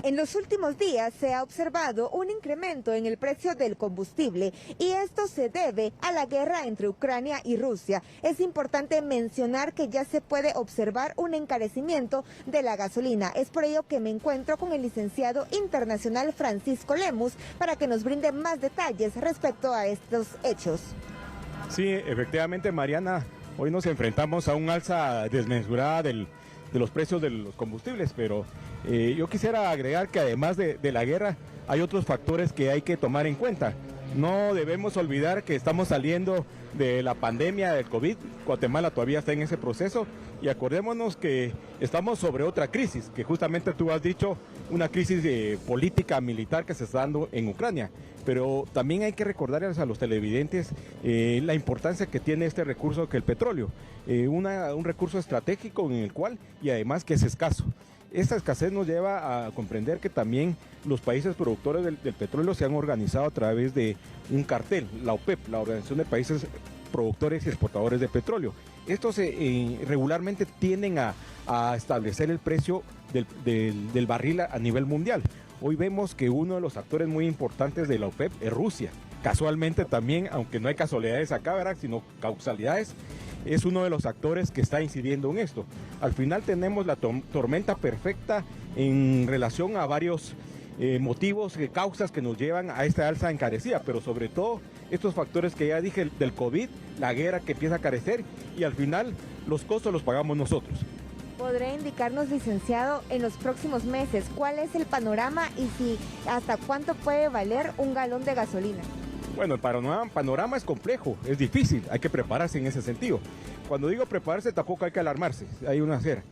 En los últimos días se ha observado un incremento en el precio del combustible y esto se debe a la guerra entre Ucrania y Rusia. Es importante mencionar que ya se puede observar un encarecimiento de la gasolina. Es por ello que me encuentro con el licenciado internacional Francisco Lemus para que nos brinde más detalles respecto a estos hechos. Sí, efectivamente, Mariana, hoy nos enfrentamos a un alza desmesurada de los precios de los combustibles, pero yo quisiera agregar que además de la guerra hay otros factores que hay que tomar en cuenta. No debemos olvidar que estamos saliendo de la pandemia del COVID, Guatemala todavía está en ese proceso y acordémonos que estamos sobre otra crisis, que justamente tú has dicho, una crisis de política militar que se está dando en Ucrania. Pero también hay que recordarles a los televidentes la importancia que tiene este recurso que el petróleo, un recurso estratégico en el cual y además que es escaso. Esta escasez nos lleva a comprender que también los países productores del petróleo se han organizado a través de un cartel, la OPEP, la Organización de Países Productores y Exportadores de Petróleo. Estos regularmente tienden a establecer el precio del barril a nivel mundial. Hoy vemos que uno de los actores muy importantes de la OPEP es Rusia. Casualmente también, aunque no hay casualidades acá, ¿verdad?, sino causalidades, es uno de los actores que está incidiendo en esto. Al final tenemos la tormenta perfecta en relación a varios motivos, causas que nos llevan a esta alza encarecida, pero sobre todo estos factores que ya dije del COVID, la guerra que empieza a carecer y al final los costos los pagamos nosotros. ¿Podría indicarnos, licenciado, en los próximos meses cuál es el panorama y si hasta cuánto puede valer un galón de gasolina? Bueno, el panorama es complejo, es difícil, hay que prepararse en ese sentido. Cuando digo prepararse tampoco hay que alarmarse, hay una cera.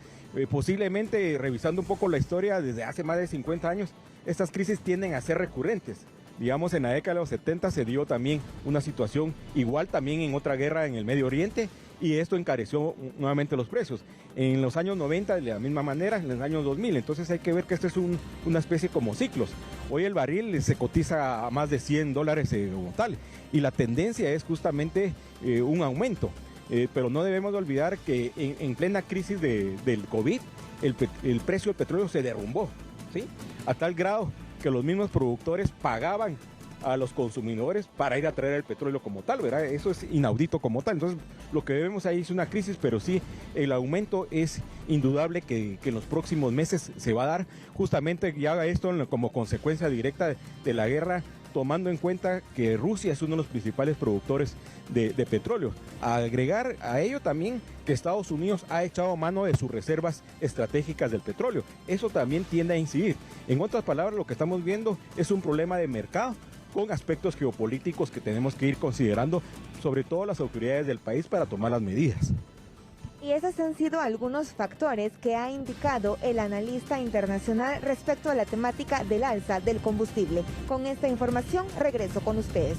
Posiblemente, revisando un poco la historia, desde hace más de 50 años, estas crisis tienden a ser recurrentes. Digamos, en la década de los 70 se dio también una situación igual también en otra guerra en el Medio Oriente y esto encareció nuevamente los precios. En los años 90 de la misma manera, en los años 2000, entonces hay que ver que esto es una especie como ciclos. Hoy el barril se cotiza a más de $100 como tal y la tendencia es justamente un aumento. Pero no debemos olvidar que en plena crisis del COVID el precio del petróleo se derrumbó, ¿sí?, a tal grado que los mismos productores pagaban a los consumidores para ir a traer el petróleo como tal, ¿verdad? Eso es inaudito como tal. Entonces, lo que vemos ahí es una crisis, pero sí, el aumento es indudable que en los próximos meses se va a dar, justamente ya esto como consecuencia directa de la guerra, tomando en cuenta que Rusia es uno de los principales productores de petróleo. Agregar a ello también que Estados Unidos ha echado mano de sus reservas estratégicas del petróleo. Eso también tiende a incidir. En otras palabras, lo que estamos viendo es un problema de mercado con aspectos geopolíticos que tenemos que ir considerando, sobre todo las autoridades del país, para tomar las medidas. Y esos han sido algunos factores que ha indicado el analista internacional respecto a la temática del alza del combustible. Con esta información regreso con ustedes.